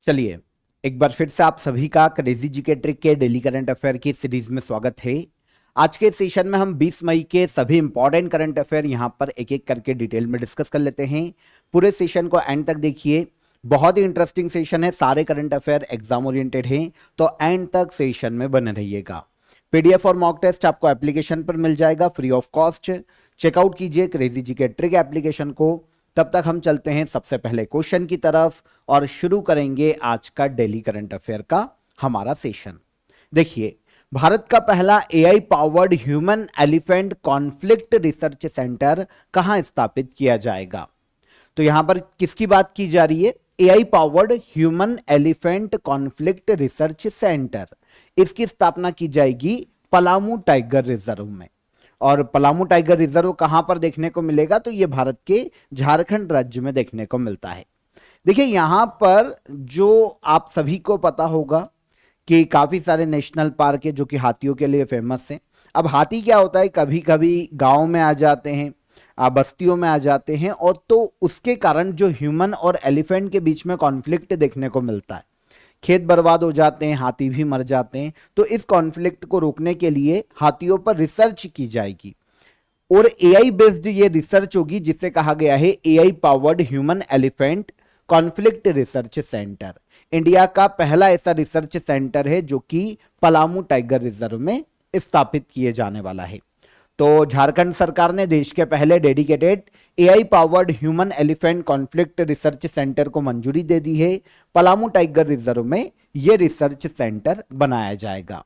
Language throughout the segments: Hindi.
चलिए, एक बार फिर से आप सभी का क्रेजी जी के ट्रिक के डेली करंट अफेयर की सीरीज में स्वागत है। आज के सेशन में हम 20 मई के सभी इंपॉर्टेंट करंट अफेयर यहां पर एक एक करके डिटेल में डिस्कस कर लेते हैं। पूरे सेशन को एंड तक देखिए, बहुत ही इंटरेस्टिंग सेशन है, सारे करंट अफेयर एग्जाम ओरिएंटेड हैं, तो एंड तक सेशन में बने रहिएगा। पीडीएफ और मॉक टेस्ट आपको एप्लीकेशन पर मिल जाएगा फ्री ऑफ कॉस्ट। चेकआउट कीजिए क्रेजी जी के ट्रिक एप्लीकेशन को। तब तक हम चलते हैं सबसे पहले क्वेश्चन की तरफ और शुरू करेंगे आज का डेली करंट अफेयर का हमारा सेशन। देखिए, भारत का पहला AI powered human elephant conflict research centre कहां स्थापित किया जाएगा? तो यहां पर किसकी बात की जा रही है? AI powered human elephant conflict research centre. इसकी स्थापना की जाएगी पलामू टाइगर रिजर्व में। और पलामू टाइगर रिजर्व कहां पर देखने को मिलेगा? तो यह भारत के झारखंड राज्य में देखने को मिलता है। देखिए, यहां पर जो आप सभी को पता होगा कि काफी सारे नेशनल पार्क है जो कि हाथियों के लिए फेमस है। अब हाथी क्या होता है, कभी कभी गांव में आ जाते हैं, बस्तियों में आ जाते हैं, और तो उसके कारण जो ह्यूमन और एलिफेंट के बीच में कॉन्फ्लिक्ट देखने को मिलता है, खेत बर्बाद हो जाते हैं, हाथी भी मर जाते हैं। तो इस कॉन्फ्लिक्ट को रोकने के लिए हाथियों पर रिसर्च की जाएगी और एआई बेस्ड ये रिसर्च होगी, जिसे कहा गया है AI powered human elephant conflict research centre. India का पहला ऐसा रिसर्च सेंटर है जो कि पलामू टाइगर रिजर्व में स्थापित किए जाने वाला है। तो झारखंड सरकार ने देश के पहले dedicated AI powered human elephant conflict research centre को मंजूरी दे दी है। पलामू टाइगर रिजर्व में यह रिसर्च सेंटर बनाया जाएगा।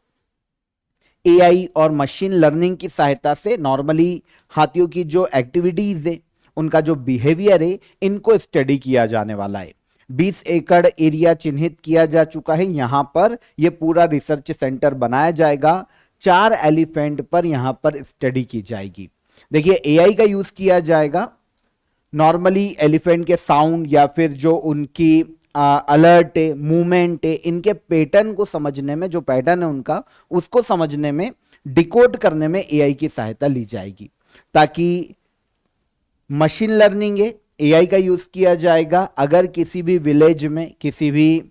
एआई और मशीन लर्निंग की सहायता से नॉर्मली हाथियों की जो एक्टिविटीज है, उनका जो बिहेवियर है, इनको स्टडी किया जाने वाला है। 20 एकड़ एरिया चिन्हित किया जा चुका है। यहां पर यह पूरा रिसर्च सेंटर बनाया जाएगा। 4 एलिफेंट पर यहां पर स्टडी की जाएगी। देखिए, एआई का यूज किया जाएगा। नॉर्मली एलिफेंट के साउंड या फिर जो उनकी अलर्ट है, मूवमेंट है, इनके पैटर्न को समझने में, जो पैटर्न है उनका, उसको समझने में, डिकोड करने में एआई की सहायता ली जाएगी, ताकि मशीन लर्निंग है, एआई का यूज किया जाएगा। अगर किसी भी विलेज में, किसी भी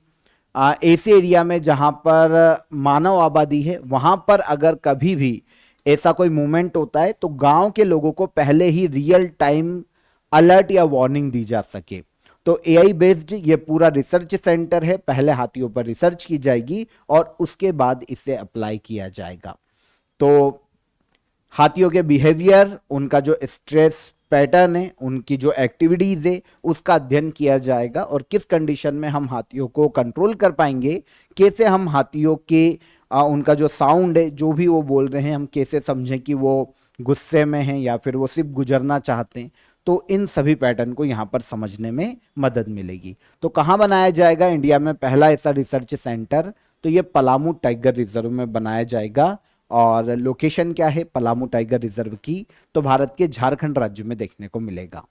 ऐसे एरिया में जहां पर मानव आबादी है, वहां पर अगर कभी भी ऐसा कोई मूवमेंट होता है तो गांव के लोगों को पहले ही रियल टाइम अलर्ट या वार्निंग दी जा सके। तो एआई बेस्ड ये पूरा रिसर्च सेंटर है। पहले हाथियों पर रिसर्च की जाएगी और उसके बाद इसे अप्लाई किया जाएगा। तो हाथियों के बिहेवियर, उनका जो स्ट्रेस पैटर्न है, उनकी जो एक्टिविटीज है, उसका अध्ययन किया जाएगा और किस कंडीशन में हम हाथियों को कंट्रोल कर पाएंगे, कैसे हम हाथियों के उनका जो साउंड है, जो भी वो बोल रहे हैं, हम कैसे समझें कि वो गुस्से में हैं या फिर वो सिर्फ गुजरना चाहते हैं। तो इन सभी पैटर्न को यहां पर समझने में मदद मिलेगी। तो कहां बनाया जाएगा? इंडिया में पहला ऐसा रिसर्च सेंटर तो ये पलामू टाइगर रिजर्व में बनाया जाएगा। और लोकेशन क्या है पलामू टाइगर रिजर्व की? तो भारत के झारखंड राज्य में देखने को मिलेगा।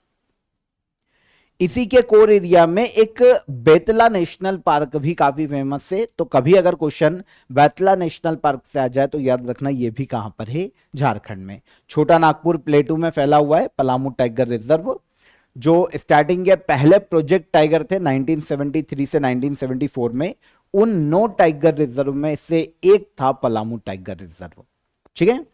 इसी के कोर एरिया में एक बेतला नेशनल पार्क भी काफी फेमस है। तो कभी अगर क्वेश्चन बेतला नेशनल पार्क से आ जाए तो याद रखना ये भी कहां पर है? झारखंड में। छोटा नागपुर प्लेटू में फैला हुआ है पलामू टाइगर रिजर्व। जो स्टार्टिंग के पहले प्रोजेक्ट टाइगर थे 1973 से 1974 में, उन 9 टाइगर रिजर्व में से एक था पलामू टाइगर रिजर्व। ठीक है,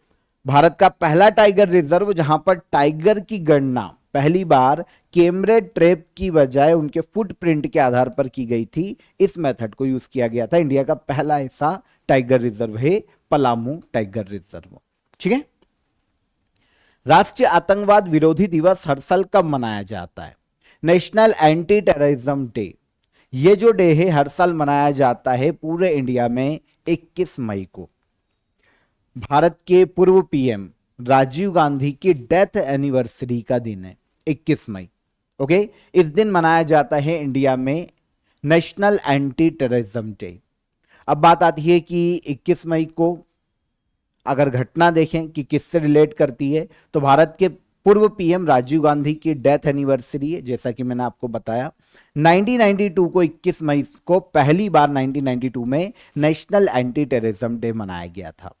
भारत का पहला टाइगर रिजर्व जहां पर टाइगर की गणना पहली बार कैमरे ट्रैप की बजाय उनके फुटप्रिंट के आधार पर की गई थी। इस मेथड को यूज किया गया था। इंडिया का पहला ऐसा टाइगर रिजर्व है पलामू टाइगर रिजर्व। ठीक है, राष्ट्रीय आतंकवाद विरोधी दिवस हर साल कब मनाया जाता है? National anti terrorism day. ये जो डे है हर साल मनाया जाता है पूरे इंडिया में 21 मई को। भारत के पूर्व पीएम राजीव गांधी की डेथ एनिवर्सरी का दिन है 21 मई। ओके, इस दिन मनाया जाता है इंडिया में नेशनल एंटी टेररिज्म डे। अब बात आती है कि 21 मई को अगर घटना देखें कि किससे रिलेट करती है, तो भारत के पूर्व पीएम राजीव गांधी की डेथ एनिवर्सरी है। जैसा कि मैंने आपको बताया 1992 को 21 मई को पहली बार 1992 में नेशनल एंटी टेररिज्म डे मनाया गया था।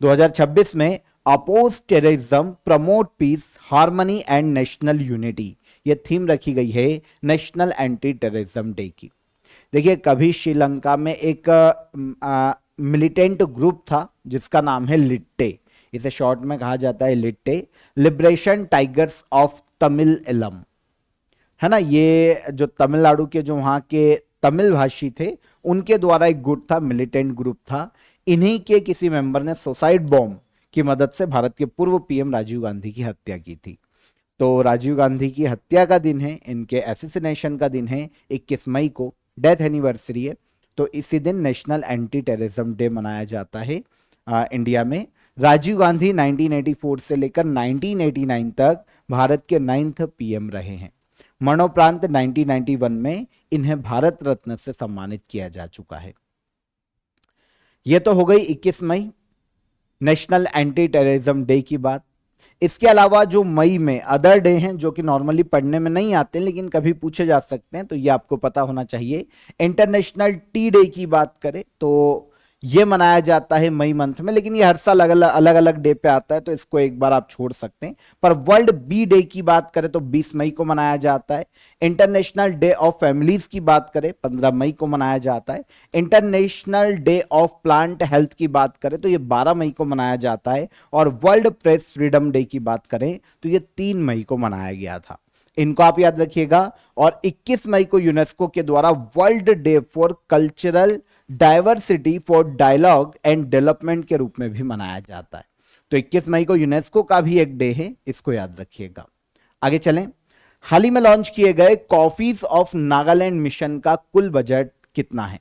2026 में oppose terrorism promote peace harmony and national unity, यह थीम रखी गई है नेशनल एंटी टेररिज्म डे की। देखिए कभी श्रीलंका में एक मिलिटेंट ग्रुप था जिसका नाम है लिट्टे, इसे शॉर्ट में कहा जाता है LTTE, Liberation Tigers of Tamil Eelam, है ना। ये जो तमिलनाडु के जो वहां के तमिल भाषी थे उनके द्वारा एक गुट था, मिलिटेंट ग्रुप था। इन्हीं के किसी मेंबर ने सुसाइड बॉम्ब की मदद से भारत के पूर्व पीएम राजीव गांधी की हत्या की थी। तो राजीव गांधी की हत्या का दिन है, इनके एसिसिनेशन का दिन है 21 मई को, डेथ एनिवर्सरी है। तो इसी दिन नेशनल एंटी टेररिज्म डे मनाया जाता है इंडिया में। राजीव गांधी 1984 से लेकर 1989 तक भारत के 9th पीएम रहे हैं। मरणोपरांत 1991 में इन्हें भारत रत्न से सम्मानित किया जा चुका है। यह तो हो गई 21 मई नेशनल एंटी टेररिज्म डे की बात। इसके अलावा जो मई में अदर डे हैं जो कि नॉर्मली पढ़ने में नहीं आते लेकिन कभी पूछे जा सकते हैं, तो ये आपको पता होना चाहिए। इंटरनेशनल टी डे की बात करें तो ये मनाया जाता है मई मंथ में, लेकिन ये हर साल अलग अलग डे पे आता है, तो इसको एक बार आप छोड़ सकते हैं। पर वर्ल्ड बी डे की बात करें तो 20 मई को मनाया जाता है। इंटरनेशनल डे ऑफ फैमिलीज की बात करें 15 मई को मनाया जाता है। International day of plant health की बात करें तो ये 12 मई को मनाया जाता है। और वर्ल्ड प्रेस फ्रीडम डे की बात करें तो ये 3 मई को मनाया गया था। इनको आप याद रखिएगा। और 21 मई को यूनेस्को के द्वारा world day for cultural diversity for dialogue and development के रूप में भी मनाया जाता है। तो 21 मई को यूनेस्को का भी एक डे है, इसको याद रखिएगा। आगे चलें। हाल ही में लॉन्च किए गए कॉफीज ऑफ नागालैंड मिशन का कुल बजट कितना है?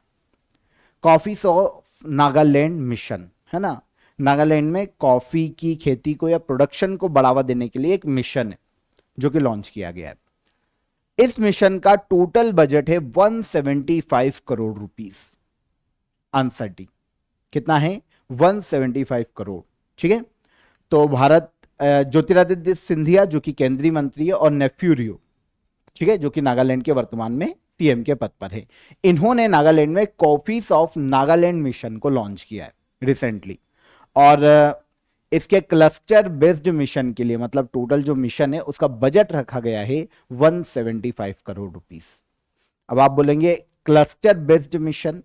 कॉफीज ऑफ नागालैंड मिशन, है ना, नागालैंड में कॉफी की खेती को या प्रोडक्शन को बढ़ावा देने के लिए एक मिशन है जो कि लॉन्च किया गया है। इस मिशन का टोटल बजट है 175 करोड़ रुपीस। आंसर डी कितना है? 175 करोड़। ठीक है। तो भारत ज्योतिरादित्य सिंधिया जो कि केंद्रीय मंत्री है और नेफ्यू रियो, ठीक है, जो कि नागालैंड के वर्तमान में सीएम के पद पर है, इन्होंने नागालैंड में कॉफीज ऑफ नागालैंड मिशन को लॉन्च किया है रिसेंटली। और इसके क्लस्टर बेस्ड मिशन के लिए, मतलब टोटल जो मिशन है उसका बजट रखा गया है 175 करोड़ रुपीस। अब आप बोलेंगे cluster based mission,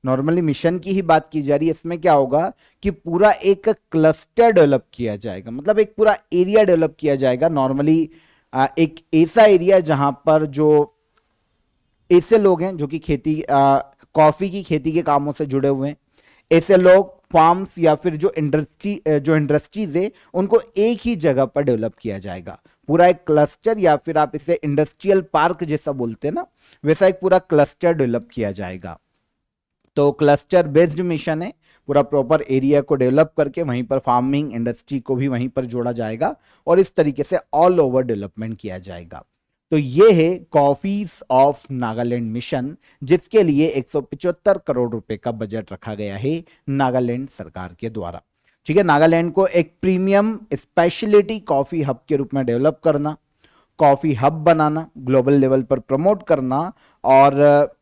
normally mission की ही बात की जा रही है, इसमें क्या होगा कि पूरा एक क्लस्टर डेवलप किया जाएगा, मतलब एक पूरा एरिया डेवलप किया जाएगा। नॉर्मली एक ऐसा एरिया जहां पर जो ऐसे लोग हैं जो कि खेती कॉफी की खेती के कामों से जुड़े हुए हैं, ऐसे लोग फार्म्स या फिर जो इंडस्ट्रीज है उनको एक ही जगह पर डेवलप किया जाएगा। पूरा एक क्लस्टर, या फिर आप इसे इंडस्ट्रियल पार्क जैसा बोलते हैं ना, वैसा एक पूरा क्लस्टर डेवलप किया जाएगा। तो क्लस्टर बेस्ड मिशन है, पूरा प्रॉपर एरिया को डेवलप करके वहीं पर फार्मिंग इंडस्ट्री को भी वहीं पर जोड़ा जाएगा और इस तरीके से ऑल ओवर डेवलपमेंट किया जाएगा। तो ये है कॉफीज ऑफ नागालैंड मिशन, जिसके लिए 175 करोड़ रुपए का बजट रखा गया है नागालैंड सरकार के द्वारा। ठीक है। नागालैंड को एक प्रीमियम स्पेशलिटी कॉफी हब के रूप में डेवलप करना, कॉफी हब बनाना, ग्लोबल लेवल पर प्रमोट करना, और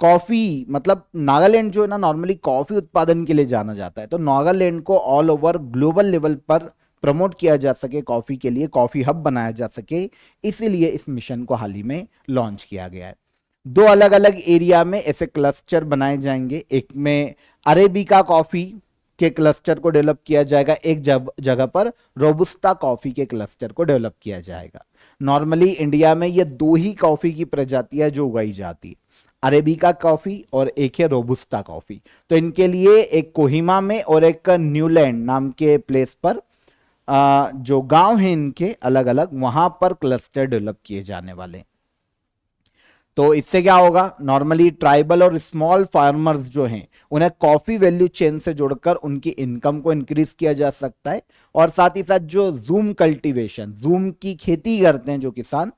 कॉफी, मतलब नागालैंड जो है ना नॉर्मली कॉफी उत्पादन के लिए जाना जाता है, तो नागालैंड को ऑल ओवर ग्लोबल लेवल पर प्रमोट किया जा सके, कॉफी के लिए कॉफी हब बनाया जा सके, इसीलिए इस मिशन को हाल ही में लॉन्च किया गया है। 2 अलग अलग एरिया में ऐसे क्लस्टर बनाए जाएंगे, एक में अरेबिका कॉफी के क्लस्टर को डेवलप किया जाएगा, एक जगह पर रोबुस्टा कॉफी के क्लस्टर को डेवलप किया जाएगा। नॉर्मली इंडिया में ये 2 ही कॉफी की प्रजातियां जो उगाई जाती है, अरेबिका कॉफी और एक है रोबुस्टा कॉफी। तो इनके लिए एक कोहिमा में और एक न्यूलैंड नाम के प्लेस पर जो गांव हैं इनके अलग अलग, वहां पर क्लस्टर डेवलप किए जाने वाले। तो इससे क्या होगा, नॉर्मली ट्राइबल और स्मॉल फार्मर्स जो हैं उन्हें कॉफी वैल्यू चेन से जोड़कर उनकी इनकम को इंक्रीज किया जा सकता है। और साथ ही साथ जो जूम कल्टीवेशन, जूम की खेती करते हैं जो किसान,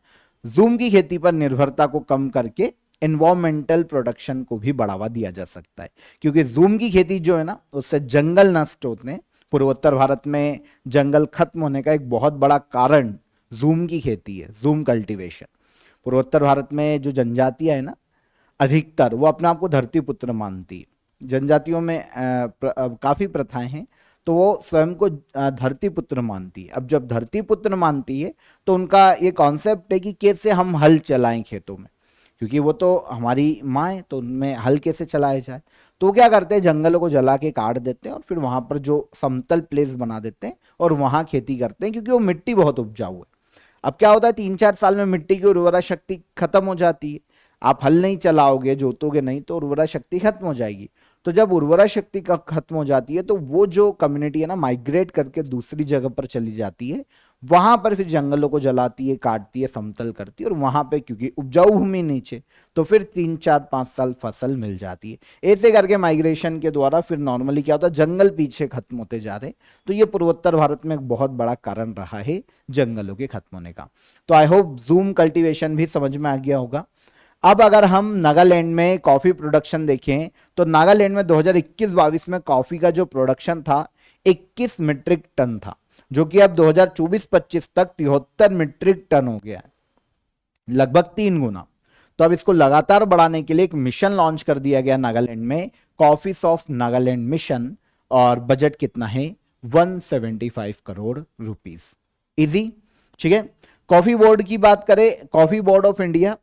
जूम की खेती पर निर्भरता को कम करके एनवायरमेंटल प्रोडक्शन को भी बढ़ावा दिया जा सकता है। क्योंकि जूम की खेती जो है ना उससे जंगल नष्ट होते हैं। पूर्वोत्तर भारत में जंगल खत्म होने का एक बहुत बड़ा कारण जूम की खेती है, जूम कल्टीवेशन। पूर्वोत्तर भारत में जो जनजातियां है ना, अधिकतर वो अपने आप को धरती पुत्र मानती है। जनजातियों में काफी प्रथाएं हैं, तो वो स्वयं को धरती पुत्र मानती है। अब जब धरती पुत्र मानती है तो उनका ये कॉन्सेप्ट है कि कैसे हम हल चलाएं खेतों में, क्योंकि वो तो हमारी माँ है, तो उनमें हल कैसे चलाया जाए। तो क्या करते हैं, जंगलों को जला के काट देते हैं और फिर वहां पर जो समतल प्लेस बना देते हैं और वहां खेती करते हैं, क्योंकि वो मिट्टी बहुत उपजाऊ है। अब क्या होता है, 3-4 साल में मिट्टी की उर्वरा शक्ति खत्म हो जाती है। आप हल नहीं चलाओगे, जोतोगे नहीं, तो उर्वरा शक्ति खत्म हो जाएगी। तो जब उर्वरा शक्ति का खत्म हो जाती है तो वो जो कम्युनिटी है ना, माइग्रेट करके दूसरी जगह पर चली जाती है। वहां पर फिर जंगलों को जलाती है, काटती है, समतल करती है, और वहां पे क्योंकि उपजाऊ भूमि नीचे, तो फिर 3-4-5 साल फसल मिल जाती है। ऐसे करके माइग्रेशन के द्वारा फिर नॉर्मली क्या होता है, जंगल पीछे खत्म होते जा रहे। तो ये पूर्वोत्तर भारत में एक बहुत बड़ा कारण रहा है जंगलों के खत्म होने का। तो आई होप जूम कल्टीवेशन भी समझ में आ गया होगा। अब अगर हम नागालैंड में कॉफी प्रोडक्शन देखें तो नागालैंड में 2021-22 में कॉफी का जो प्रोडक्शन था 21 मीट्रिक टन था, जो कि अब 2024-25 तक 73 मीट्रिक टन हो गया है, लगभग 3 गुना। तो अब इसको लगातार बढ़ाने के लिए एक मिशन लॉन्च कर दिया गया नागालैंड में, कॉफीज ऑफ नागालैंड मिशन, और बजट कितना है, 175 करोड़ रुपीस। इजी, ठीक है। कॉफी बोर्ड की बात करें, coffee board of India,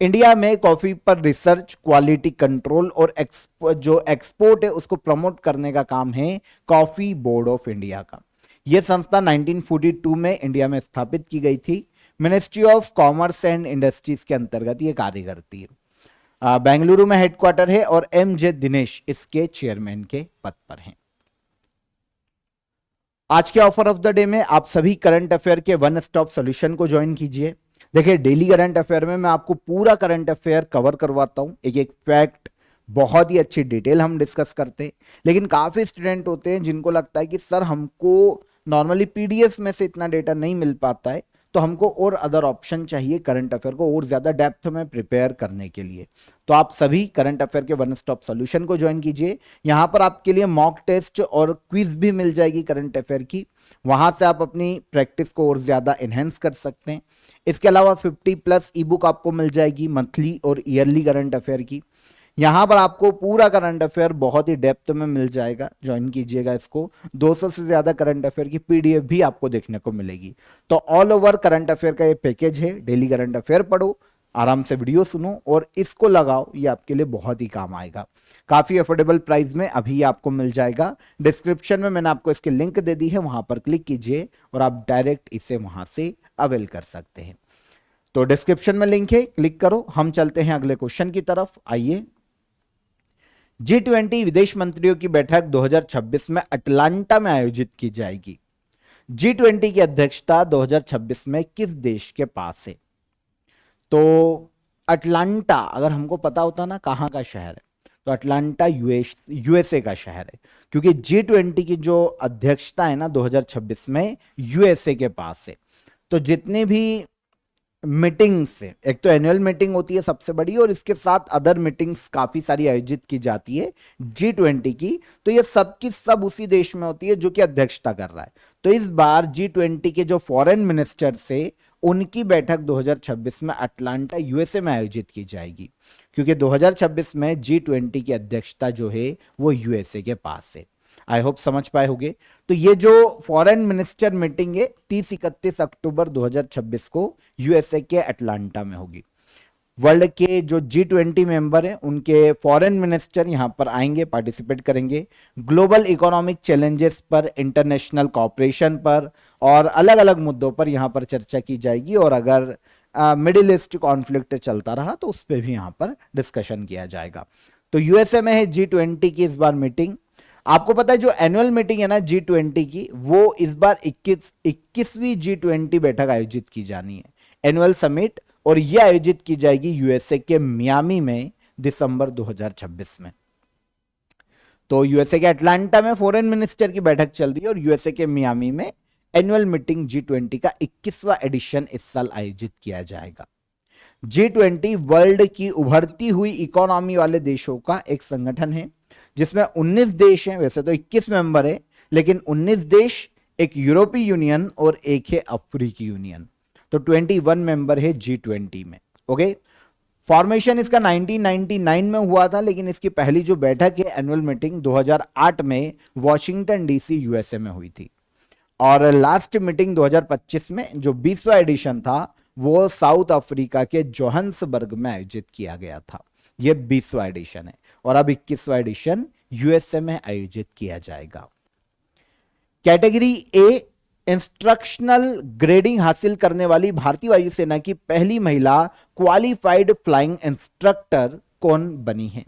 India में कॉफी पर रिसर्च, क्वालिटी कंट्रोल और जो एक्सपोर्ट है उसको प्रमोट करने का काम है कॉफी बोर्ड ऑफ इंडिया का। यह संस्था 1942 में इंडिया में स्थापित की गई थी। Ministry of commerce and industries के अंतर्गत ये कार्य करती है। बेंगलुरु में हेडक्वार्टर है और एम.जे. दिनेश इसके चेयरमैन के पद पर हैं। आज के ऑफर ऑफ द डे में आप सभी करंट अफेयर के वन स्टॉप सॉल्यूशन को ज्वाइन कीजिए। देखिए, डेली करंट अफेयर में मैं आपको पूरा करंट अफेयर कवर करवाता हूं, एक एक फैक्ट बहुत ही अच्छी डिटेल हम डिस्कस करते हैं। लेकिन काफी स्टूडेंट होते हैं जिनको लगता है कि सर हमको नॉर्मली पीडीएफ में से इतना डेटा नहीं मिल पाता है, तो हमको और अदर ऑप्शन चाहिए करंट अफेयर को और ज्यादा डेप्थ में प्रिपेयर करने के लिए। तो आप सभी करंट अफेयर के वन स्टॉप सॉल्यूशन को ज्वाइन कीजिए। यहां पर आपके लिए मॉक टेस्ट और क्विज भी मिल जाएगी करंट अफेयर की, वहां से आप अपनी प्रैक्टिस को और ज्यादा एनहेंस कर सकते हैं। इसके अलावा 50+ ई बुक आपको मिल जाएगी मंथली और ईयरली करंट अफेयर की। यहां पर आपको पूरा करंट अफेयर बहुत ही डेप्थ में मिल जाएगा, ज्वाइन कीजिएगा इसको। 200 से ज्यादा करंट अफेयर की पीडीएफ भी आपको देखने को मिलेगी। तो ऑल ओवर करंट अफेयर का ये पैकेज है। डेली करंट अफेयर पढ़ो, आराम से वीडियो सुनो और इसको लगाओ, ये आपके लिए बहुत ही काम आएगा। काफी अफोर्डेबल प्राइस में अभी आपको मिल जाएगा। डिस्क्रिप्शन में मैंने आपको इसकी लिंक दे दी है, वहां पर क्लिक कीजिए और आप डायरेक्ट इसे वहां से अवेल कर सकते हैं। तो डिस्क्रिप्शन में लिंक है, क्लिक करो। हम चलते हैं अगले क्वेश्चन की तरफ। आइए, G20 विदेश मंत्रियों की बैठक 2026 में अटलांटा में आयोजित की जाएगी। G20 की अध्यक्षता 2026 में किस देश के पास है? तो अटलांटा अगर हमको पता होता ना कहां का शहर है, तो अटलांटा यूएसए का शहर है, क्योंकि G20 की जो अध्यक्षता है ना 2026 में यूएसए के पास है। तो जितने भी मीटिंग्स है, एक तो एनुअल मीटिंग होती है सबसे बड़ी, और इसके साथ अदर मीटिंग्स काफी सारी आयोजित की जाती है G20 की, तो ये सब की सब उसी देश में होती है जो कि अध्यक्षता कर रहा है। तो इस बार G20 के जो फॉरेन मिनिस्टर से उनकी बैठक 2026 में अटलांटा यूएसए में आयोजित की जाएगी, क्योंकि 2026 में G20 की अध्यक्षता जो है वो यूएसए के पास है। आई होप समझ पाए होंगे। तो ये जो फॉरेन मिनिस्टर मीटिंग है 30-31 अक्टूबर 2026 को यूएसए के अटलांटा में होगी। वर्ल्ड के जो G20 मेंबर हैं उनके फॉरेन मिनिस्टर यहां पर आएंगे, पार्टिसिपेट करेंगे। ग्लोबल इकोनॉमिक चैलेंजेस पर, इंटरनेशनल कॉपरेशन पर और अलग अलग मुद्दों पर यहां पर चर्चा की जाएगी, और अगर मिडिल ईस्ट कॉन्फ्लिक्ट चलता रहा तो उस पर भी यहां पर डिस्कशन किया जाएगा। तो यूएसए में है G20 की इस बार मीटिंग। आपको पता है जो एनुअल मीटिंग है ना G20 की, वो इस बार 21वीं G20 बैठक आयोजित की जानी है, एनुअल समिट, और यह आयोजित की जाएगी यूएसए के मियामी में दिसंबर 2026 में। तो यूएसए के अटलांटा में फॉरेन मिनिस्टर की बैठक चल रही है और यूएसए के मियामी में एनुअल मीटिंग G20 का 21वां एडिशन इस साल आयोजित किया जाएगा। G20 वर्ल्ड की उभरती हुई इकोनॉमी वाले देशों का एक संगठन है जिसमें 19 देश हैं। वैसे तो 21 मेंबर है, लेकिन 19 देश, एक यूरोपीय यूनियन और एक है अफ्रीकी यूनियन। तो 21 मेंबर है G20 में। ओके, फॉर्मेशन इसका 1999 में हुआ था, लेकिन इसकी पहली जो बैठक है एनुअल मीटिंग 2008 में वॉशिंगटन डीसी यूएसए में हुई थी, और लास्ट मीटिंग 2025 में जो 20वां एडिशन था वो साउथ अफ्रीका के जोहान्सबर्ग में आयोजित किया गया था। ये 20वां एडिशन है और अब 21वां एडिशन यूएसए में आयोजित किया जाएगा। कैटेगरी ए इंस्ट्रक्शनल ग्रेडिंग हासिल करने वाली भारतीय वायुसेना की पहली महिला क्वालिफाइड फ्लाइंग इंस्ट्रक्टर कौन बनी है?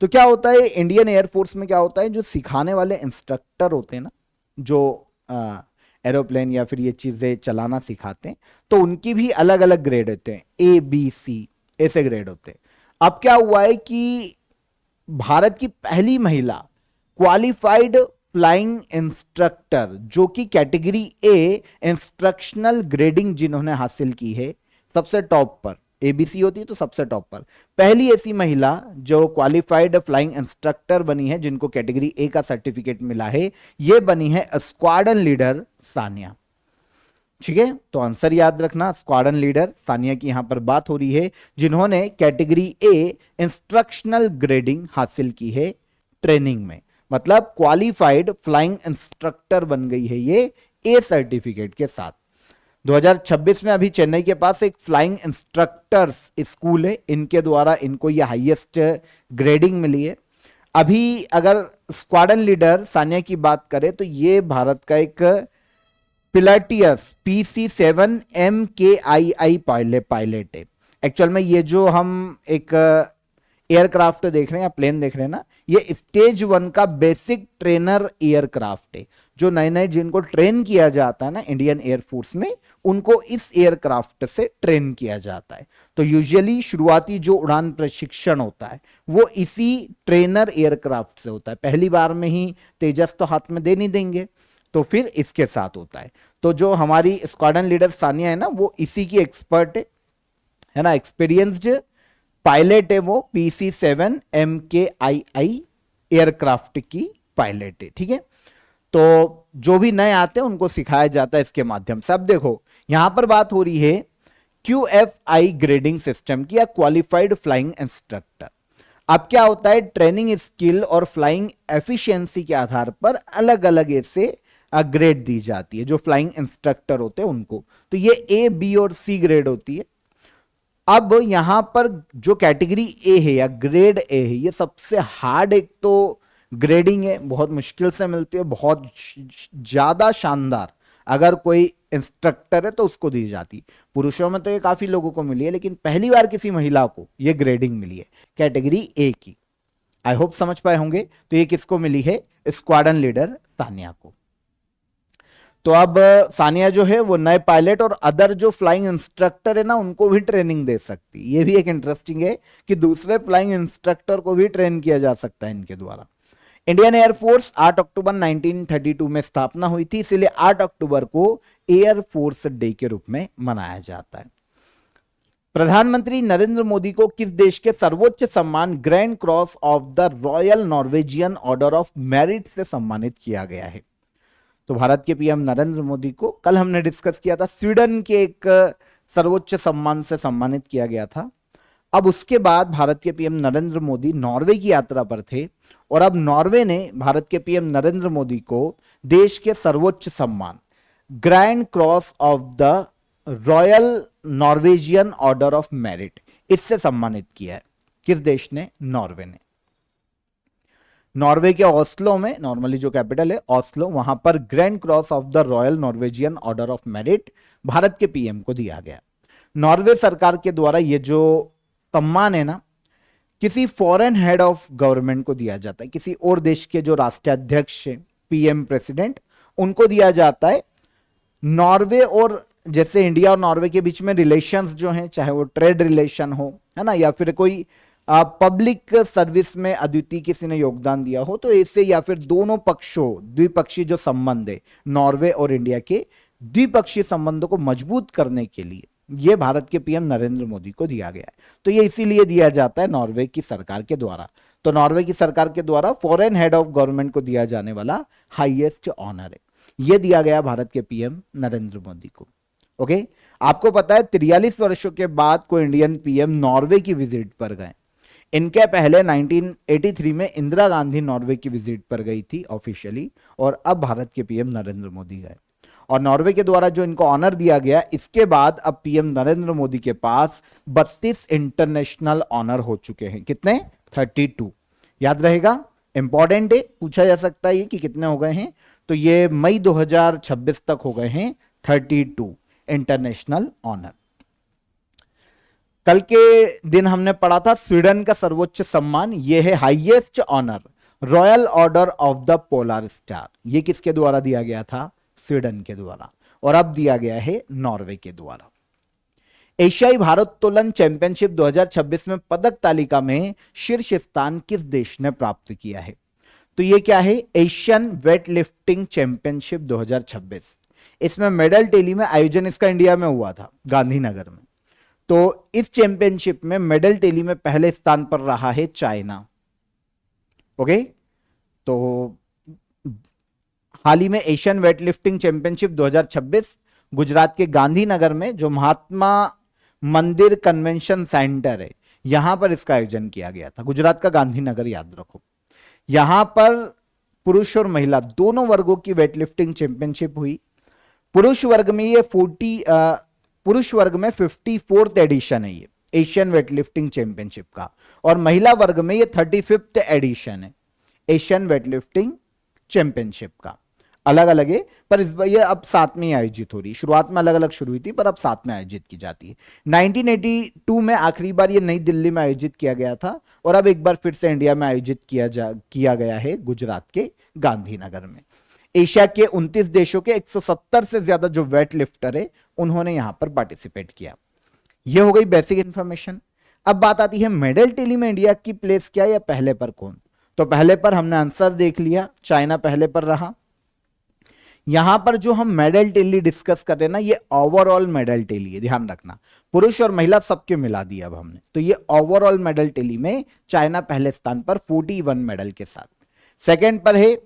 तो क्या होता है इंडियन एयरफोर्स में, क्या होता है जो सिखाने वाले इंस्ट्रक्टर होते हैं ना, जो एरोप्लेन या फिर ये चीजें चलाना सिखाते हैं, तो उनकी भी अलग अलग ग्रेड होते हैं, ए बी सी ऐसे ग्रेड होते हैं। अब क्या हुआ है कि भारत की पहली महिला क्वालिफाइड फ्लाइंग इंस्ट्रक्टर जो कि कैटेगरी ए इंस्ट्रक्शनल ग्रेडिंग जिन्होंने हासिल की है, सबसे टॉप पर एबीसी होती है तो सबसे टॉप पर पहली ऐसी महिला जो क्वालिफाइड फ्लाइंग इंस्ट्रक्टर बनी है, जिनको कैटेगरी ए का सर्टिफिकेट मिला है, ये बनी है स्क्वाड्रन लीडर सानिया। ठीक है, तो आंसर याद रखना, स्क्वाड्रन लीडर सानिया की यहां पर बात हो रही है, जिन्होंने कैटेगरी ए इंस्ट्रक्शनल ग्रेडिंग हासिल की है ट्रेनिंग में, मतलब क्वालिफाइड फ्लाइंग इंस्ट्रक्टर बन गई है ये ए सर्टिफिकेट के साथ। 2026 में अभी चेन्नई के पास एक फ्लाइंग इंस्ट्रक्टर्स स्कूल है, इनके द्वारा इनको ये हाईएस्ट ग्रेडिंग मिली है। अभी अगर स्क्वाड्रन लीडर सानिया की बात करें तो ये भारत का एक पिलाटियस PC-7 MKII पायलट है। एक्चुअल में ये जो हम एक एयरक्राफ्ट देख रहे हैं या प्लेन देख रहे हैं ना, ये स्टेज 1 का बेसिक ट्रेनर एयरक्राफ्ट है। जो नए नए जिनको ट्रेन किया जाता है ना इंडियन एयरफोर्स में, उनको इस एयरक्राफ्ट से ट्रेन किया जाता है। तो यूजुअली शुरुआती जो उड़ान प्रशिक्षण होता है वो इसी ट्रेनर एयरक्राफ्ट से होता है। पहली बार में ही तेजस तो हाथ में दे नहीं देंगे, तो फिर इसके साथ होता है। तो जो हमारी स्क्वाड्रन लीडर सानिया है ना, वो इसी की एक्सपर्ट है ना, एक्सपीरियंस्ड पायलट है वो, PC-7 MKII एयरक्राफ्ट की पायलट है। ठीक है, तो जो भी नए आते हैं उनको सिखाया जाता है इसके माध्यम से। अब देखो यहां पर बात हो रही है QFI ग्रेडिंग सिस्टम की या क्वालिफाइड फ्लाइंग इंस्ट्रक्टर। अब क्या होता है, ट्रेनिंग स्किल और फ्लाइंग एफिशिएंसी के आधार पर अलग अलग ऐसे ग्रेड दी जाती है जो फ्लाइंग इंस्ट्रक्टर होते हैं उनको। तो ये A, B और C ग्रेड होती है। अब यहां पर जो कैटेगरी ए है या ग्रेड ए है, ये सबसे हार्ड एक तो ग्रेडिंग है, बहुत मुश्किल से मिलती है, बहुत ज्यादा शानदार अगर कोई इंस्ट्रक्टर है तो उसको दी जाती। पुरुषों में तो ये काफी लोगों को मिली है, लेकिन पहली बार किसी महिला को ये ग्रेडिंग मिली है कैटेगरी ए की। आई होप समझ पाए होंगे। तो ये किसको मिली है? स्क्वाड्रन लीडर सानिया को। तो अब सानिया जो है वो नए पायलट और अदर जो फ्लाइंग इंस्ट्रक्टर है ना, उनको भी ट्रेनिंग दे सकती है। ये भी एक इंटरेस्टिंग है कि दूसरे फ्लाइंग इंस्ट्रक्टर को भी ट्रेन किया जा सकता है इनके द्वारा। इंडियन एयरफोर्स 8 अक्टूबर 1932 में स्थापना हुई थी, इसलिए 8 अक्टूबर को एयरफोर्स डे के रूप में मनाया जाता है। प्रधानमंत्री नरेंद्र मोदी को किस देश के सर्वोच्च सम्मान grand cross of the royal Norwegian order of merit से सम्मानित किया गया है? तो भारत के पीएम नरेंद्र मोदी को कल हमने डिस्कस किया था, स्वीडन के एक सर्वोच्च सम्मान से सम्मानित किया गया था। अब उसके बाद भारत के पीएम नरेंद्र मोदी नॉर्वे की यात्रा पर थे और अब नॉर्वे ने भारत के पीएम नरेंद्र मोदी को देश के सर्वोच्च सम्मान grand cross of the royal Norwegian order of merit इससे सम्मानित किया है। किस देश ने? नॉर्वे ने। नॉर्वे के ऑस्लो में, नॉर्मली जो कैपिटल है ऑस्लो, वहां पर grand cross of the royal Norwegian order of merit Bharat के पीएम को दिया गया। नॉर्वे सरकार के द्वारा ये जो सम्मान है ना, किसी फॉरेन हेड ऑफ गवर्नमेंट को दिया जाता है, किसी और देश के जो राष्ट्राध्यक्ष है, पीएम प्रेसिडेंट, उनको दिया जाता है। नॉर्वे और जैसे इंडिया और नॉर्वे के बीच में रिलेशंस जो हैं, चाहे वो ट्रेड रिलेशन हो, है ना, या फिर कोई पब्लिक सर्विस में अद्वितीय किसी ने योगदान दिया हो, तो ऐसे या फिर दोनों पक्षों द्विपक्षीय जो संबंध है नॉर्वे और इंडिया के, द्विपक्षीय संबंधों को मजबूत करने के लिए ये भारत के पीएम नरेंद्र मोदी को दिया गया है। तो ये इसीलिए दिया जाता है नॉर्वे की सरकार के द्वारा। तो नॉर्वे की सरकार के द्वारा फॉरेन हेड ऑफ गवर्नमेंट को दिया जाने वाला हाईएस्ट ऑनर है, ये दिया गया भारत के पीएम नरेंद्र मोदी को। ओके, आपको पता है 43 वर्षों के बाद कोई इंडियन पीएम नॉर्वे की विजिट पर गए। इनके पहले 1983 में इंदिरा गांधी नॉर्वे की विजिट पर गई थी ऑफिशियली, और अब भारत के पीएम नरेंद्र मोदी गए। और नॉर्वे के द्वारा जो इनको ऑनर दिया गया, इसके बाद अब पीएम नरेंद्र मोदी के पास 32 इंटरनेशनल ऑनर हो चुके हैं। कितने? 32। याद रहेगा, इंपॉर्टेंट है, पूछा जा सकता है कि कितने हो गए हैं। तो ये मई 2026 तक हो गए हैं 32 इंटरनेशनल ऑनर। कल के दिन हमने पढ़ा था स्वीडन का सर्वोच्च सम्मान, यह है highest honour, royal order of the polar star. ये किसके द्वारा दिया गया था? स्वीडन के द्वारा। और अब दिया गया है नॉर्वे के द्वारा। एशियाई भारोत्तोलन चैंपियनशिप 2026 में पदक तालिका में शीर्ष स्थान किस देश ने प्राप्त किया है? तो ये क्या है? Asian weight lifting championship 2026। इसमें मेडल टेली में आयोजन इसका इंडिया में हुआ था, गांधीनगर में। तो इस चैंपियनशिप में मेडल टेली में पहले स्थान पर रहा है चाइना। ओके, तो हाल ही में Asian weight lifting championship 2026 Gujarat के गांधीनगर में, जो महात्मा मंदिर कन्वेंशन सेंटर है, यहां पर इसका आयोजन किया गया था। गुजरात का गांधीनगर, याद रखो। यहां पर पुरुष और महिला दोनों वर्गों की वेट लिफ्टिंग चैंपियनशिप हुई। पुरुष वर्ग में ये 54th एडिशन है ये एशियन वेट लिफ्टिंग चैंपियनशिप का, और महिला वर्ग में ये 35th एडिशन है एशियन वेट लिफ्टिंग चैंपियनशिप का। अलग अलग है, पर इस बार ये अब साथ में ही आयोजित हो रही है। शुरुआत में अलग अलग शुरू हुई थी, पर अब साथ में आयोजित की जाती है। 1982 में आखिरी बार ये नई दिल्ली में आयोजित किया गया था, और अब एक बार फिर से इंडिया में आयोजित किया गया है गुजरात के गांधीनगर में। एशिया के 29 देशों के 170 से ज्यादा जो वेट लिफ्टर है, उन्होंने यहां पर पार्टिसिपेट किया। यह हो गई बेसिक इंफॉर्मेशन। अब बात आती है मेडल टेली में इंडिया की प्लेस क्या, या पहले पर कौन? तो पहले पर हमने आंसर देख लिया, चाइना पहले पर रहा। यहां पर जो हम मेडल टेली डिस्कस कर रहे हैं ना, ये ओवरऑल मेडल टेली है, ध्यान रखना। पुरुष और महिला सबके मिला दिया अब हमने। तो ये ओवरऑल मेडल टेली में चाइना पहले स्थान पर 41 मेडल के साथ। सेकंड पर है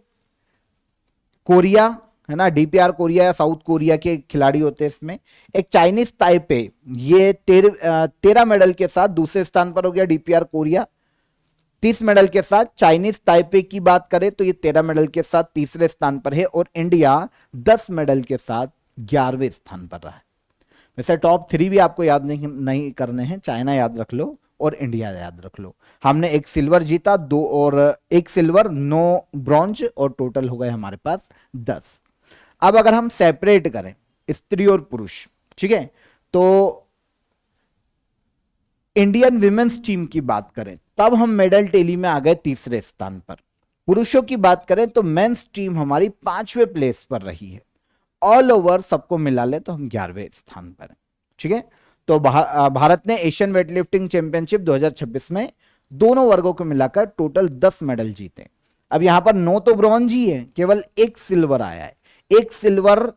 कोरिया, है ना, डीपीआर कोरिया या साउथ कोरिया के खिलाड़ी होते हैं इसमें। एक चाइनीज ताइपे, ये 13 मेडल के साथ दूसरे स्थान पर हो गया डीपीआर कोरिया 30 मेडल के साथ। चाइनीज ताइपे की बात करें तो ये 13 मेडल के साथ तीसरे स्थान पर है, और इंडिया 10 मेडल के साथ 11वें स्थान पर रहा है। वैसे टॉप 3 भी आपको याद नहीं करने हैं, चाइना याद रख लो और इंडिया याद रख लो। हमने 1 सिल्वर जीता, 2 और 1 सिल्वर 9 ब्रॉन्ज, और टोटल हो गए हमारे पास 10। अब अगर हम सेपरेट करें स्त्री और पुरुष, ठीक है, तो इंडियन विमेंस टीम की बात करें तब हम मेडल टेली में आ गए तीसरे स्थान पर। पुरुषों की बात करें तो मेंस टीम हमारी 5वें प्लेस पर रही है। ऑल ओवर सबको मिला ले तो हम 11वें स्थान पर हैं, ठीक है। तो भारत ने एशियन वेटलिफ्टिंग चैंपियनशिप 2026 में दोनों वर्गों को मिलाकर टोटल 10 मेडल जीते। अब यहां पर 9 तो ब्रॉन्ज ही है, केवल 1 सिल्वर आया है। 1 सिल्वर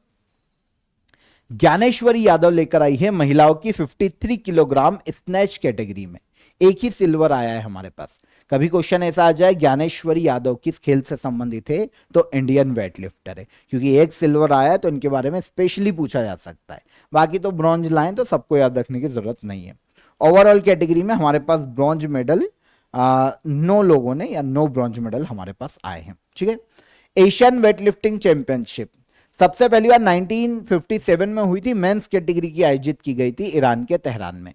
ज्ञानेश्वरी यादव लेकर आई है महिलाओं की 53 किलोग्राम स्नैच कैटेगरी में। 1 ही सिल्वर आया है हमारे पास। कभी क्वेश्चन ऐसा आ जाए ज्ञानेश्वरी यादव किस खेल से संबंधित है, तो इंडियन वेटलिफ्टर है, क्योंकि 1 सिल्वर आया है तो इनके बारे में स्पेशली पूछा जा सकता है। बाकी तो ब्रॉन्ज लाएं तो सबको याद रखने की जरूरत नहीं है। ओवरऑल कैटेगरी में हमारे पास ब्रॉन्ज मेडल 9 लोगों ने, या 9 ब्रॉन्ज मेडल हमारे पास आए हैं, ठीक है। एशियन वेटलिफ्टिंग चैंपियनशिप सबसे पहली बार 1957 में हुई थी, मेंस कैटेगरी की आयोजित की गई थी ईरान के तेहरान में।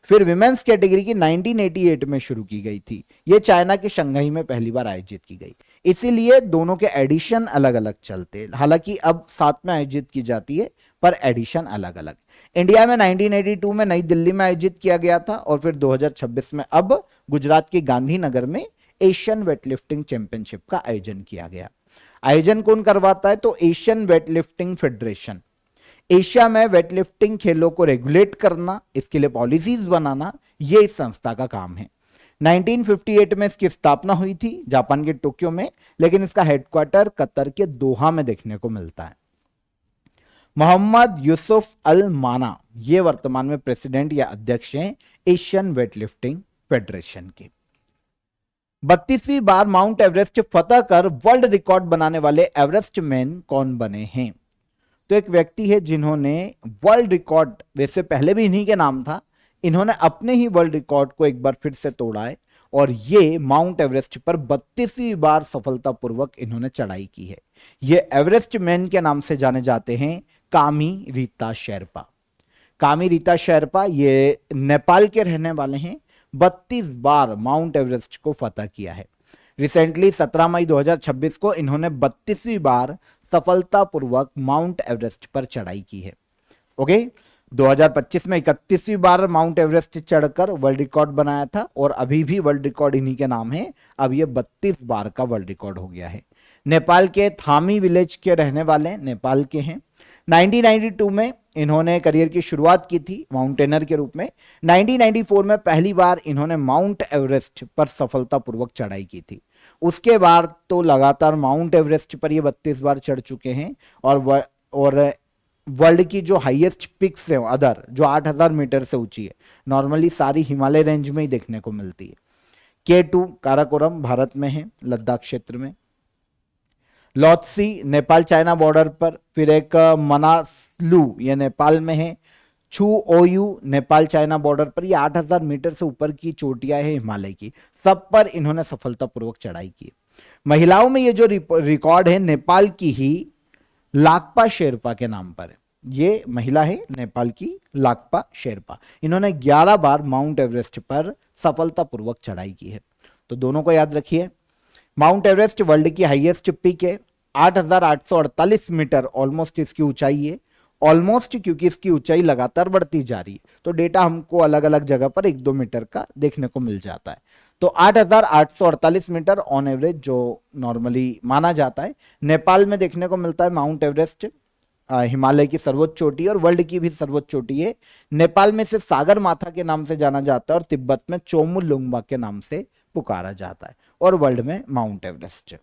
फिर विमेंस कैटेगरी की 1988 में शुरू की गई थी, ये चाइना के शंघाई में पहली बार आयोजित की गई। इसीलिए दोनों के एडिशन अलग अलग चलते, हालांकि अब साथ में आयोजित की जाती है पर एडिशन अलग अलग। इंडिया में 1982 में नई दिल्ली में आयोजित किया गया था, और फिर 2026 में अब गुजरात के गांधीनगर में एशियन वेटलिफ्टिंग चैंपियनशिप का आयोजन किया गया। आयोजन कौन करवाता है, तो एशियन वेटलिफ्टिंग फेडरेशन। एशिया में वेटलिफ्टिंग खेलों को रेगुलेट करना, इसके लिए पॉलिसीज बनाना, यह इस संस्था का काम है। 1958 में इसकी स्थापना हुई थी जापान के टोक्यो में, लेकिन इसका हेडक्वार्टर कतर के दोहा में देखने को मिलता है। मोहम्मद यूसुफ अल माना ये वर्तमान में प्रेसिडेंट या अध्यक्ष हैं एशियन वेटलिफ्टिंग फेडरेशन के। 32वीं बार माउंट एवरेस्ट फतह कर वर्ल्ड रिकॉर्ड बनाने वाले एवरेस्ट मैन कौन बने हैं, तो एक व्यक्ति है जिन्होंने वर्ल्ड रिकॉर्ड, वैसे पहले भी इन्हीं के नाम था, इन्होंने अपने ही वर्ल्ड रिकॉर्ड को एक बार फिर से तोड़ा है, और ये माउंट एवरेस्ट पर 32वीं बार सफलतापूर्वक इन्होंने चढ़ाई की है। ये एवरेस्ट मैन के नाम से जाने जाते हैं, कामी रीता शेरपा। कामी रीता शेरपा ये नेपाल के रहने वाले हैं, 32 बार माउंट एवरेस्ट को फतह किया है। रिसेंटली 17 मई 2026 को इन्होंने 32वीं बार सफलतापूर्वक माउंट एवरेस्ट पर चढ़ाई की है। ओके, 2025 में 31वीं बार माउंट एवरेस्ट चढ़कर वर्ल्ड रिकॉर्ड बनाया था और अभी भी वर्ल्ड रिकॉर्ड इन्हीं के नाम है। अब ये 32 बार का वर्ल्ड रिकॉर्ड हो गया है। नेपाल के थामी विलेज के रहने वाले, नेपाल के हैं। 1992 में इन्होंने करियर की शुरुआत की थी माउंटेनर के रूप में। 1994 में पहली बार इन्होंने माउंट एवरेस्ट पर सफलतापूर्वक चढ़ाई की थी। उसके बाद तो लगातार माउंट एवरेस्ट पर ये 32 बार चढ़ चुके हैं। और वर्ल्ड की जो हाईएस्ट पिक्स है अदर, जो 8000 मीटर से ऊंची है, नॉर्मली सारी हिमालय रेंज में ही देखने को मिलती है। K2 काराकोरम भारत में है, लद्दाख क्षेत्र में। लॉत्सी नेपाल चाइना बॉर्डर पर, फिर एक मनास्लू ये नेपाल में है। छू ओयू नेपाल चाइना बॉर्डर पर, ये 8000 मीटर से ऊपर की चोटियां है हिमालय की, सब पर इन्होंने सफलतापूर्वक चढ़ाई की। महिलाओं में ये जो रिकॉर्ड है नेपाल की ही लाकपा शेरपा के नाम पर है। ये महिला है नेपाल की लाकपा शेरपा, इन्होंने 11 बार माउंट एवरेस्ट पर सफलतापूर्वक चढ़ाई की है। तो दोनों को याद रखिए। माउंट एवरेस्ट वर्ल्ड की हाईएस्ट पीक है, 8848 मीटर ऑलमोस्ट इसकी ऊंचाई है। ऑलमोस्ट क्योंकि इसकी ऊंचाई लगातार बढ़ती जा रही है, तो डेटा हमको अलग अलग जगह पर 1-2 मीटर का देखने को मिल जाता है। तो 8848 मीटर ऑन एवरेज जो नॉर्मली माना जाता है। नेपाल में देखने को मिलता है माउंट एवरेस्ट, हिमालय की सर्वोच्च चोटी और वर्ल्ड की भी सर्वोच्च चोटी है। नेपाल में से सागर माथा के नाम से जाना जाता है और तिब्बत में चोमुलुंगमा के नाम से पुकारा जाता है, और वर्ल्ड में माउंट एवरेस्ट।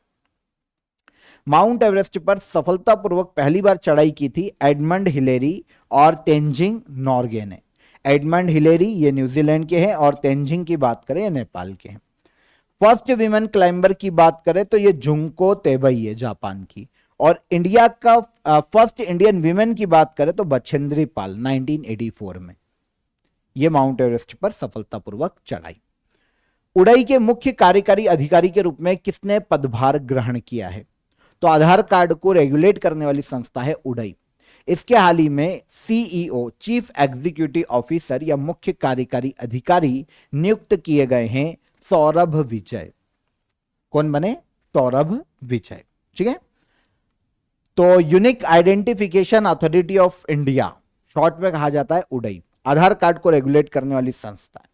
माउंट एवरेस्ट पर सफलतापूर्वक पहली बार चढ़ाई की थी एडमंड हिलेरी और तेंजिंग नॉर्गे ने। एडमंड हिलेरी ये न्यूजीलैंड के हैं और तेंजिंग की बात करें ये नेपाल के हैं। फर्स्ट विमेन क्लाइंबर की बात करें तो ये जुंको तेबई है जापान की। और इंडिया का फर्स्ट इंडियन विमेन की बात करें तो बछेंद्री पाल 1984 में ये माउंट एवरेस्ट पर सफलतापूर्वक चढ़ाई। उड़ाई के मुख्य कार्यकारी अधिकारी के रूप में किसने पदभार ग्रहण किया है? तो आधार कार्ड को रेगुलेट करने वाली संस्था है उड़ाई। इसके हाल ही में सीईओ चीफ एग्जीक्यूटिव ऑफिसर या मुख्य कार्यकारी अधिकारी नियुक्त किए गए हैं सौरभ विजय। कौन बने? सौरभ विजय। ठीक है, तो unique identification authority of India short में कहा जाता है उड़ाई, आधार कार्ड को रेगुलेट करने वाली संस्था है।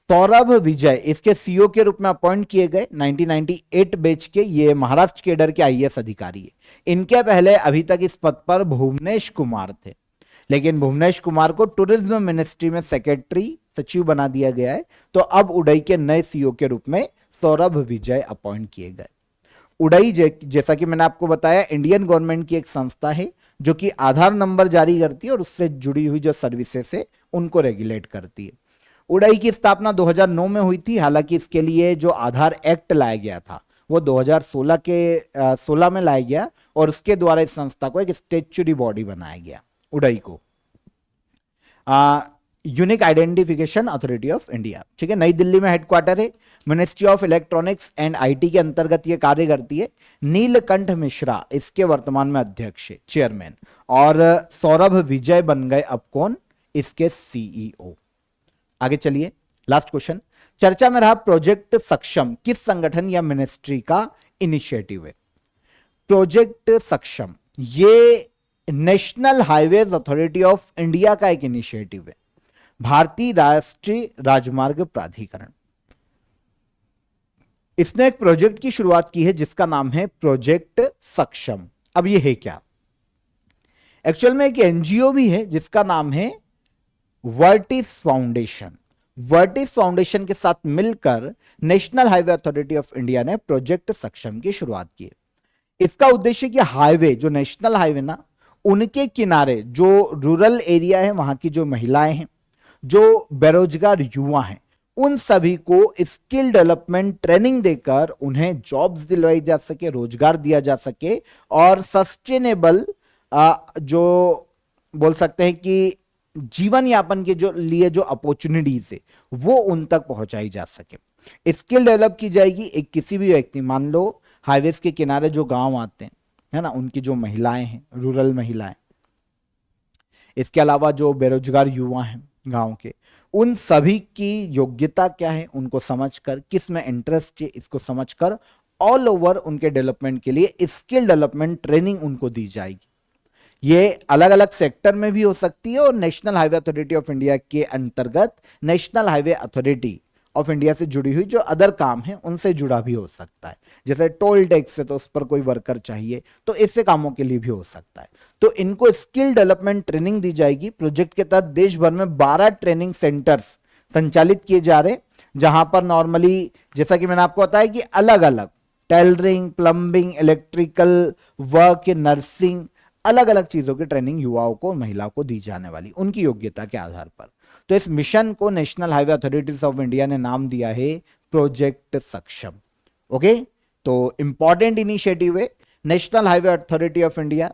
सौरभ विजय इसके सीईओ के रूप में अपॉइंट किए गए 1998 बैच के, ये महाराष्ट्र केडर के आईएएस अधिकारी है। इनके पहले अभी तक इस पद पर भुवनेश कुमार थे, लेकिन भुवनेश कुमार को टूरिज्म मिनिस्ट्री में सेक्रेटरी सचिव बना दिया गया है। तो अब उड़ाई के नए सीईओ के रूप में सौरभ विजय अपॉइंट किए गए। उड़ाई जैसा कि मैंने आपको बताया इंडियन गवर्नमेंट की एक संस्था है जो कि आधार नंबर जारी करती है और उससे जुड़ी हुई जो सर्विसेज है उनको रेगुलेट करती है। उड़ाई की स्थापना 2009 में हुई थी। हालांकि इसके लिए जो आधार एक्ट लाया गया था वो 2016 में लाया गया और उसके द्वारा इस संस्था को एक स्टैट्यूटरी बॉडी बनाया गया उड़ाई को, unique identification authority of India. ठीक है, नई दिल्ली में हेडक्वार्टर है। Ministry of electronics and IT के अंतर्गत ये कार्य करती है। नीलकंठ मिश्रा इसके वर्तमान में अध्यक्ष है, चेयरमैन, और सौरभ विजय बन गए अब कौन? इसके सीईओ। आगे चलिए, लास्ट क्वेश्चन। चर्चा में रहा प्रोजेक्ट सक्षम किस संगठन या मिनिस्ट्री का इनिशिएटिव है? प्रोजेक्ट सक्षम ये national highways authority of India का एक इनिशिएटिव है, भारतीय राष्ट्रीय राजमार्ग प्राधिकरण। इसने एक प्रोजेक्ट की शुरुआत की है जिसका नाम है प्रोजेक्ट सक्षम। अब ये है क्या? एक्चुअल में एक एनजीओ भी है जिसका नाम है वर्टिस फाउंडेशन। वर्टिस फाउंडेशन के साथ मिलकर national highway authority of India ने प्रोजेक्ट सक्षम की शुरुआत की है। इसका उद्देश्य कि हाईवे, जो नेशनल हाईवे ना, उनके किनारे जो रूरल एरिया है, वहां की जो महिलाएं हैं, जो बेरोजगार युवा हैं, उन सभी को स्किल डेवलपमेंट ट्रेनिंग देकर उन्हें जॉब्स दिलवाई जा सके, रोजगार दिया जा सके और सस्टेनेबल जो बोल सकते हैं कि जीवन यापन के जो लिए जो अपॉर्चुनिटीज है वो उन तक पहुंचाई जा सके। स्किल डेवलप की जाएगी। एक किसी भी व्यक्ति, मान लो हाईवेज के किनारे जो गांव आते हैं, है ना, उनकी जो महिलाएं हैं, रूरल महिलाएं, इसके अलावा जो बेरोजगार युवा हैं गांव के, उन सभी की योग्यता क्या है उनको समझकर, किस में इंटरेस्ट है इसको समझकर ऑल ओवर उनके डेवलपमेंट के लिए स्किल डेवलपमेंट ट्रेनिंग उनको दी जाएगी। ये अलग अलग सेक्टर में भी हो सकती है और national highway authority of India के अंतर्गत national highway authority of India से जुड़ी हुई जो अदर काम है उनसे जुड़ा भी हो सकता है। जैसे टोल टैक्स है तो उस पर कोई वर्कर चाहिए, तो ऐसे कामों के लिए भी हो सकता है। तो इनको स्किल डेवलपमेंट ट्रेनिंग दी जाएगी। प्रोजेक्ट के तहत देश भर में 12 ट्रेनिंग सेंटर्स संचालित किए जा रहे, जहां पर नॉर्मली जैसा कि मैंने आपको बताया कि अलग अलग tailoring, plumbing, electrical work, nursing, अलग अलग चीजों की ट्रेनिंग युवाओं को, महिलाओं को दी जाने वाली उनकी योग्यता के आधार पर। तो इस मिशन को national highway authorities of India ने नाम दिया है प्रोजेक्ट सक्षम। ओके, तो इंपॉर्टेंट इनिशिएटिव है national highway authority of India.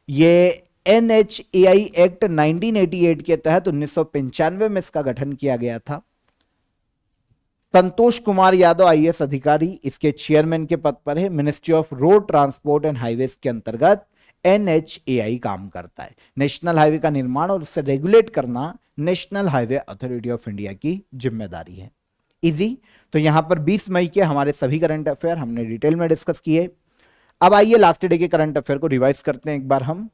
ये NHAI एक्ट 1988 के तहत 1995 में इसका गठन किया गया था। संतोष कुमार यादव IAS अधिकारी इसके चेयरमैन के पद पर है। Ministry of road transport and highways के अंतर्गत NHAI काम करता है। नेशनल हाईवे का निर्माण और उसे रेगुलेट करना national highway authority of India की जिम्मेदारी है। इजी। तो यहां पर 20 मई के हमारे सभी करंट अफेयर हमने डिटेल में डिस्कस किए। अब आइए लास्ट डे के करंट अफेयर को रिवाइज करते हैं एक बार हम।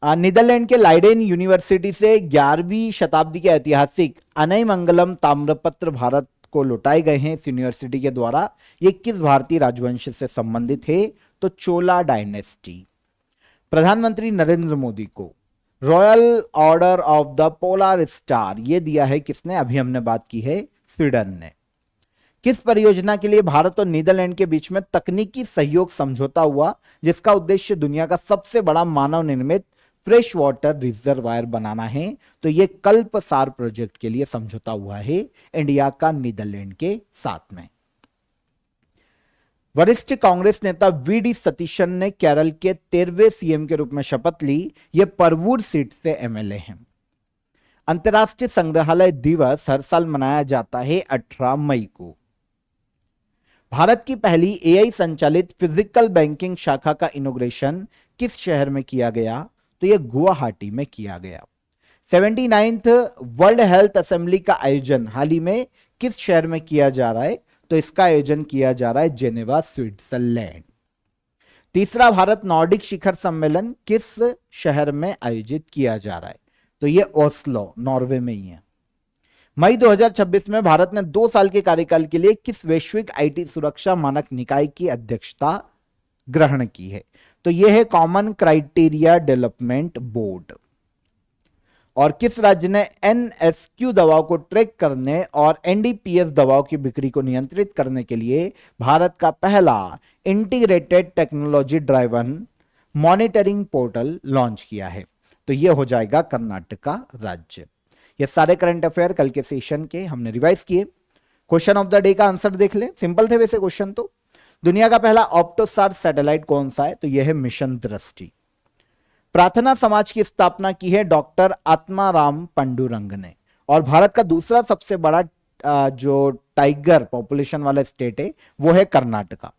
नीदरलैंड के लाइडेन यूनिवर्सिटी से 11वीं शताब्दी के ऐतिहासिक अनैमंगलम ताम्रपत्र भारत को लौटाए गए हैं इस यूनिवर्सिटी के द्वारा। ये किस भारतीय राजवंश से संबंधित है? तो चोला डायनेस्टी। प्रधानमंत्री नरेंद्र मोदी को royal order of the polar star ये दिया है किसने? अभी हमने बात की है स्वीडन ने। किस परियोजना के लिए भारत और नीदरलैंड के बीच में तकनीकी सहयोग समझौता हुआ, जिसका उद्देश्य दुनिया का सबसे बड़ा मानव निर्मित फ्रेश वाटर रिजर्वायर बनाना है? तो यह कल्पसार प्रोजेक्ट के लिए समझौता हुआ है इंडिया का नीदरलैंड के साथ में। वरिष्ठ कांग्रेस नेता VD सतीशन ने केरल के 13वें CM के रूप में शपथ ली। यह परवूर सीट से MLA हैं। अंतर्राष्ट्रीय संग्रहालय दिवस हर साल मनाया जाता है 18 मई को। भारत की पहली AI संचालित फिजिकल बैंकिंग शाखा का इनॉग्रेशन किस शहर में किया गया? तो यह गुवाहाटी में किया गया। 79th वर्ल्ड हेल्थ असेंबली का आयोजन हाल ही में किस शहर में किया जा रहा है? तो इसका आयोजन किया जा रहा है जेनेवा, स्विट्जरलैंड। तीसरा भारत नॉर्डिक शिखर सम्मेलन किस शहर में आयोजित किया जा रहा है? तो यह ओस्लो, नॉर्वे में ही है। मई 2026 में भारत ने 2 साल के कार्यकाल के लिए किस वैश्विक IT सुरक्षा मानक निकाय की अध्यक्षता ग्रहण की है? तो यह है कॉमन क्राइटेरिया डेवलपमेंट बोर्ड। और किस राज्य ने NSQ दवाओं को ट्रैक करने और NDPS दवाओं की बिक्री को नियंत्रित करने के लिए भारत का पहला integrated technology driven monitoring portal launch किया है? तो यह हो जाएगा कर्नाटका राज्य। ये सारे करंट अफेयर कल के सेशन के हमने रिवाइज किए। क्वेश्चन ऑफ द डे का आंसर देख ले, सिंपल थे वैसे क्वेश्चन तो। दुनिया का पहला ऑप्टोसार सैटेलाइट कौन सा है? तो यह है मिशन दृष्टि। प्रार्थना समाज की स्थापना की है डॉक्टर आत्माराम पांडुरंग ने। और भारत का दूसरा सबसे बड़ा जो टाइगर पॉपुलेशन वाला स्टेट है वो है कर्नाटका।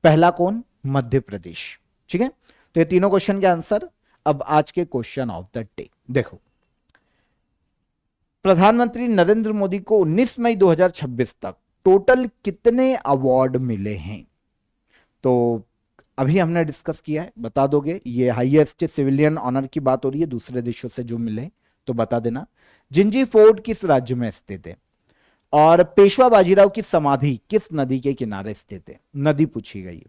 पहला कौन? मध्य प्रदेश। ठीक है, तो ये तीनों क्वेश्चन के आंसर। अब आज के क्वेश्चन ऑफ द डे देखो। प्रधानमंत्री नरेंद्र मोदी को 19 मई 2026 तक टोटल कितने अवार्ड मिले हैं? तो अभी हमने डिस्कस किया है, बता दोगे। ये हाईएस्ट सिविलियन ऑनर की बात हो रही है, दूसरे देशों से जो मिले तो बता देना। जिंजी फोर्ट किस राज्य में स्थित है? और पेशवा बाजीराव की समाधि किस नदी के किनारे स्थित है? नदी पूछी गई है।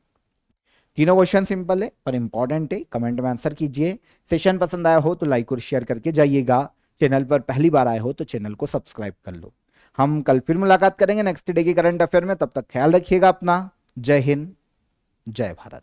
तीनों क्वेश्चन सिंपल है पर इंपॉर्टेंट है, कमेंट में आंसर कीजिए। सेशन पसंद आया हो तो लाइक और शेयर करके जाइएगा। चैनल पर पहली बार आए हो तो चैनल को सब्सक्राइब कर लो। हम कल फिर मुलाकात करेंगे नेक्स्ट डे के करंट अफेयर में। तब तक ख्याल रखिएगा अपना। जय हिंद, जय भारत।